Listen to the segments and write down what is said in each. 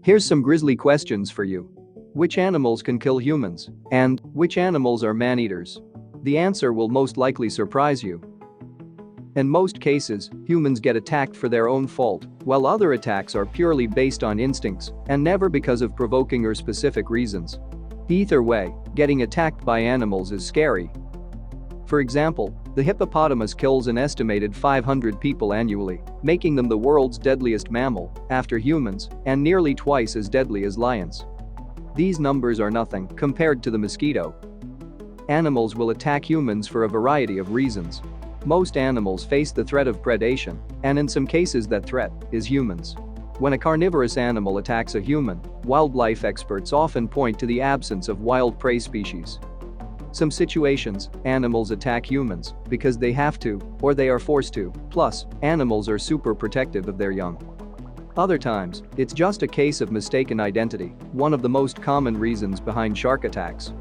Here's some grisly questions for you. Which animals can kill humans? And which animals are man-eaters? The answer will most likely surprise you. In most cases, humans get attacked for their own fault, while other attacks are purely based on instincts and never because of provoking or specific reasons. Either way, getting attacked by animals is scary. For example, the hippopotamus kills an estimated 500 people annually, making them the world's deadliest mammal, after humans, and nearly twice as deadly as lions. These numbers are nothing compared to the mosquito. Animals will attack humans for a variety of reasons. Most animals face the threat of predation, and in some cases that threat is humans. When a carnivorous animal attacks a human, wildlife experts often point to the absence of wild prey species. Some situations, animals attack humans because they have to, or they are forced to, plus, animals are super protective of their young. Other times, it's just a case of mistaken identity, one of the most common reasons behind shark attacks.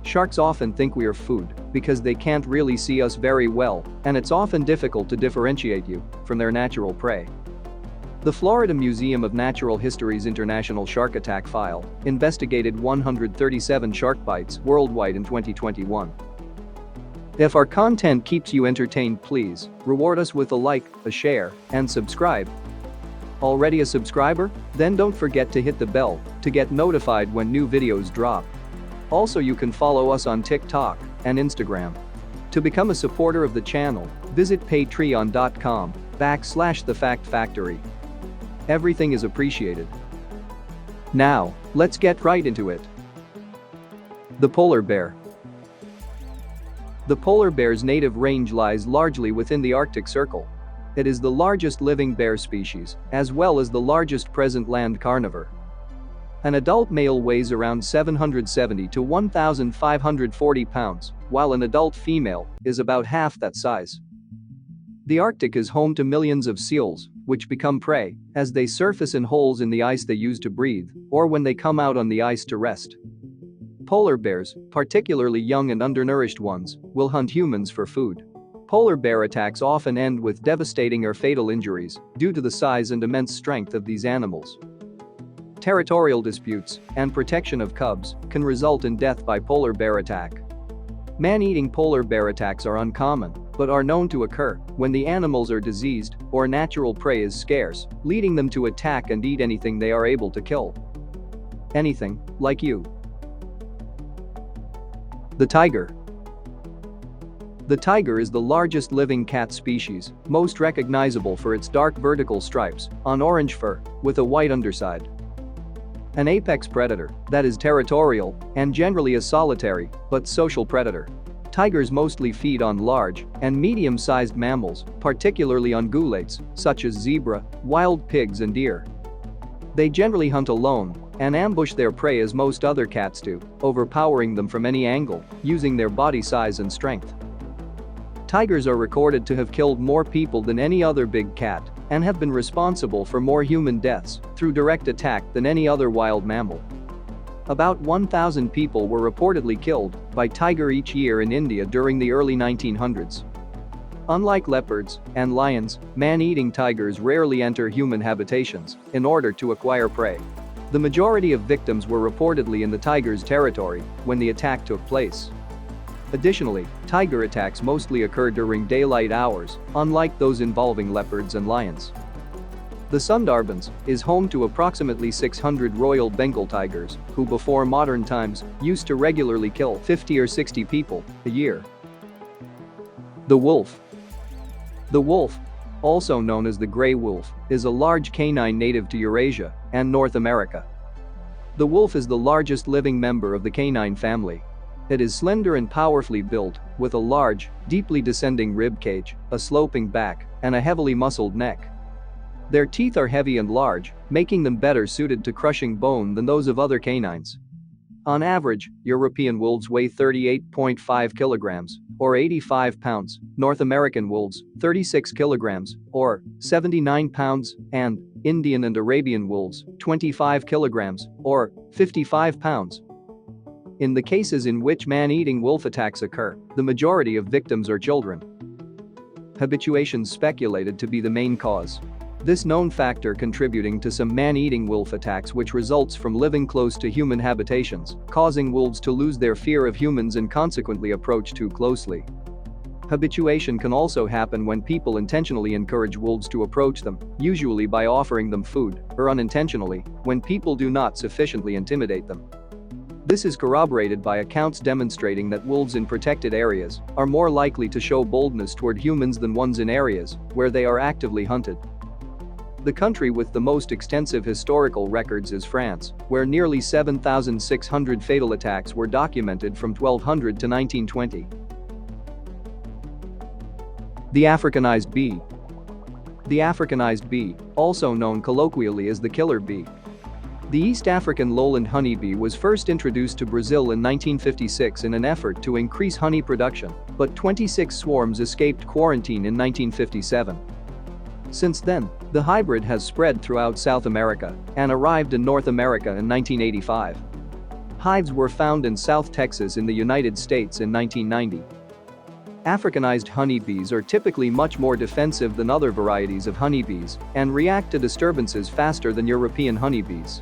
Sharks often think we are food because they can't really see us very well, and it's often difficult to differentiate you from their natural prey. The Florida Museum of Natural History's International Shark Attack File investigated 137 shark bites worldwide in 2021. If our content keeps you entertained, please reward us with a like, a share, and subscribe. Already a subscriber? Then don't forget to hit the bell to get notified when new videos drop. Also, you can follow us on TikTok and Instagram. To become a supporter of the channel, visit patreon.com/thefactfactory. Everything is appreciated. Now, let's get right into it. The polar bear. The polar bear's native range lies largely within the Arctic Circle. It is the largest living bear species, as well as the largest present land carnivore. An adult male weighs around 770 to 1,540 pounds, while an adult female is about half that size. The Arctic is home to millions of seals, which become prey as they surface in holes in the ice they use to breathe, or when they come out on the ice to rest. Polar bears, particularly young and undernourished ones, will hunt humans for food. Polar bear attacks often end with devastating or fatal injuries due to the size and immense strength of these animals. Territorial disputes and protection of cubs can result in death by polar bear attack. Man-eating polar bear attacks are uncommon, but are known to occur when the animals are diseased or natural prey is scarce, leading them to attack and eat anything they are able to kill. Anything, like you. The tiger. The tiger is the largest living cat species, most recognizable for its dark vertical stripes on orange fur with a white underside. An apex predator that is territorial and generally a solitary but social predator. Tigers mostly feed on large and medium-sized mammals, particularly ungulates such as zebra, wild pigs and deer. They generally hunt alone and ambush their prey as most other cats do, overpowering them from any angle using their body size and strength. Tigers are recorded to have killed more people than any other big cat and have been responsible for more human deaths through direct attack than any other wild mammal. About 1,000 people were reportedly killed by tiger each year in India during the early 1900s. Unlike leopards and lions, man-eating tigers rarely enter human habitations in order to acquire prey. The majority of victims were reportedly in the tiger's territory when the attack took place. Additionally, tiger attacks mostly occur during daylight hours, unlike those involving leopards and lions. The Sundarbans is home to approximately 600 Royal Bengal tigers, who before modern times used to regularly kill 50 or 60 people a year. The wolf. The wolf, also known as the gray wolf, is a large canine native to Eurasia and North America. The wolf is the largest living member of the canine family. It is slender and powerfully built, with a large, deeply descending rib cage, a sloping back, and a heavily muscled neck. Their teeth are heavy and large, making them better suited to crushing bone than those of other canines. On average, European wolves weigh 38.5 kilograms, or 85 pounds, North American wolves, 36 kilograms, or 79 pounds, and Indian and Arabian wolves, 25 kilograms, or 55 pounds. In the cases in which man-eating wolf attacks occur, the majority of victims are children. Habituation speculated to be the main cause. This known factor contributing to some man-eating wolf attacks, which results from living close to human habitations, causing wolves to lose their fear of humans and consequently approach too closely. Habituation can also happen when people intentionally encourage wolves to approach them, usually by offering them food, or unintentionally, when people do not sufficiently intimidate them. This is corroborated by accounts demonstrating that wolves in protected areas are more likely to show boldness toward humans than ones in areas where they are actively hunted. The country with the most extensive historical records is France, where nearly 7,600 fatal attacks were documented from 1200 to 1920. The Africanized bee. The Africanized bee, also known colloquially as the killer bee. The East African lowland honeybee was first introduced to Brazil in 1956 in an effort to increase honey production, but 26 swarms escaped quarantine in 1957. Since then, the hybrid has spread throughout South America and arrived in North America in 1985. Hives were found in South Texas in the United States in 1990. Africanized honeybees are typically much more defensive than other varieties of honeybees and react to disturbances faster than European honeybees.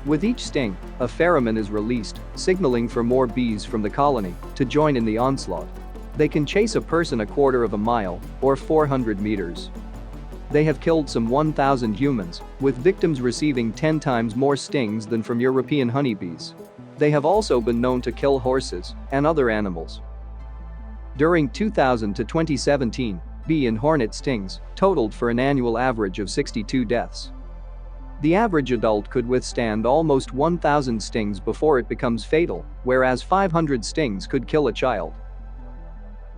With each sting, a pheromone is released, signaling for more bees from the colony to join in the onslaught. They can chase a person a quarter of a mile, or 400 meters. They have killed some 1,000 humans, with victims receiving 10 times more stings than from European honeybees. They have also been known to kill horses and other animals. During 2000 to 2017, bee and hornet stings totaled for an annual average of 62 deaths. The average adult could withstand almost 1,000 stings before it becomes fatal, whereas 500 stings could kill a child.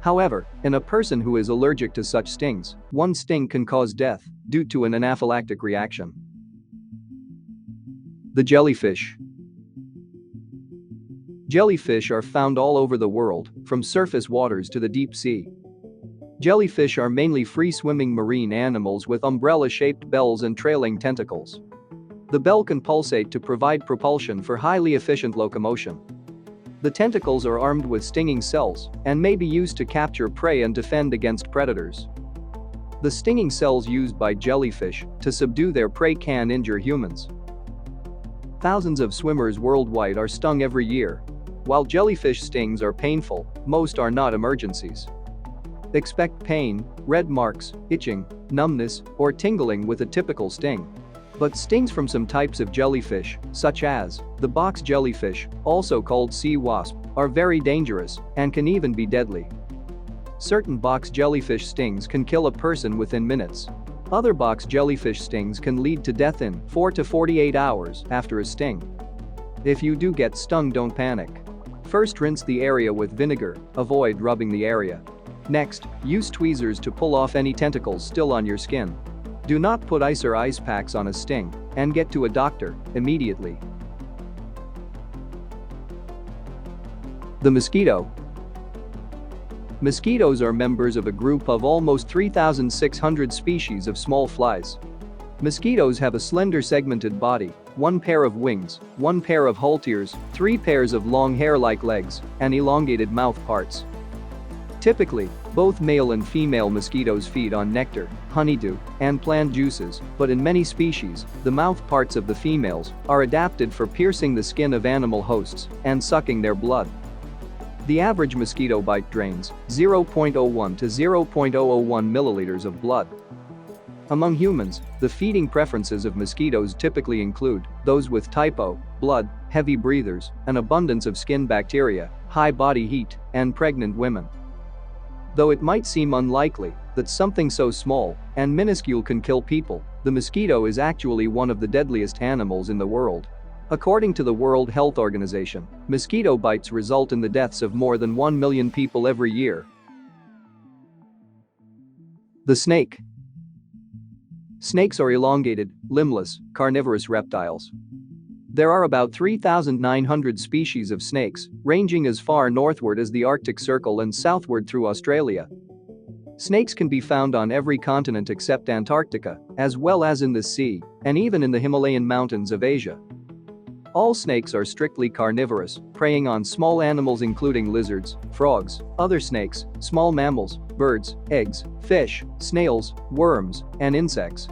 However, in a person who is allergic to such stings, one sting can cause death due to an anaphylactic reaction. The jellyfish. Jellyfish are found all over the world, from surface waters to the deep sea. Jellyfish are mainly free-swimming marine animals with umbrella-shaped bells and trailing tentacles. The bell can pulsate to provide propulsion for highly efficient locomotion. The tentacles are armed with stinging cells and may be used to capture prey and defend against predators. The stinging cells used by jellyfish to subdue their prey can injure humans. Thousands of swimmers worldwide are stung every year. While jellyfish stings are painful, most are not emergencies. Expect pain, red marks, itching, numbness, or tingling with a typical sting. But stings from some types of jellyfish, such as the box jellyfish, also called sea wasp, are very dangerous and can even be deadly. Certain box jellyfish stings can kill a person within minutes. Other box jellyfish stings can lead to death in 4 to 48 hours after a sting. If you do get stung, don't panic. First, rinse the area with vinegar, avoid rubbing the area. Next, use tweezers to pull off any tentacles still on your skin. Do not put ice or ice packs on a sting, and get to a doctor immediately. The mosquito. Mosquitoes are members of a group of almost 3,600 species of small flies. Mosquitoes have a slender segmented body, one pair of wings, one pair of halteres, 3 pairs of long hair-like legs, and elongated mouth parts. Typically, both male and female mosquitoes feed on nectar, honeydew, and plant juices, but in many species, the mouth parts of the females are adapted for piercing the skin of animal hosts and sucking their blood. The average mosquito bite drains 0.01 to 0.001 milliliters of blood. Among humans, the feeding preferences of mosquitoes typically include those with type O, blood, heavy breathers, an abundance of skin bacteria, high body heat, and pregnant women. Though it might seem unlikely that something so small and minuscule can kill people, the mosquito is actually one of the deadliest animals in the world. According to the World Health Organization, mosquito bites result in the deaths of more than 1 million people every year. The snake. Snakes are elongated, limbless, carnivorous reptiles. There are about 3,900 species of snakes, ranging as far northward as the Arctic Circle and southward through Australia. Snakes can be found on every continent except Antarctica, as well as in the sea, and even in the Himalayan mountains of Asia. All snakes are strictly carnivorous, preying on small animals including lizards, frogs, other snakes, small mammals, birds, eggs, fish, snails, worms, and insects.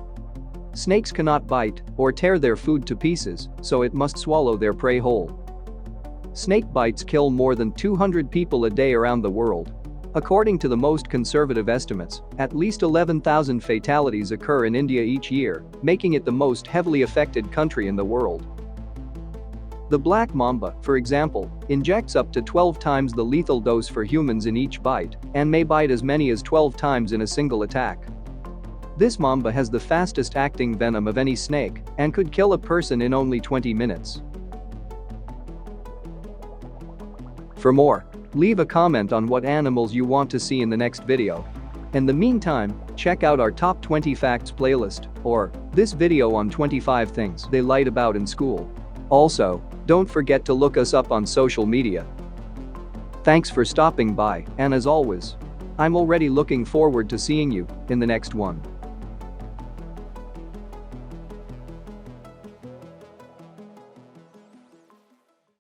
Snakes cannot bite or tear their food to pieces, so it must swallow their prey whole. Snake bites kill more than 200 people a day around the world. According to the most conservative estimates, at least 11,000 fatalities occur in India each year, making it the most heavily affected country in the world. The black mamba, for example, injects up to 12 times the lethal dose for humans in each bite and may bite as many as 12 times in a single attack. This mamba has the fastest acting venom of any snake and could kill a person in only 20 minutes. For more, leave a comment on what animals you want to see in the next video. In the meantime, check out our Top 20 Facts playlist or this video on 25 things they lied about in school. Also, don't forget to look us up on social media. Thanks for stopping by, and as always, I'm already looking forward to seeing you in the next one.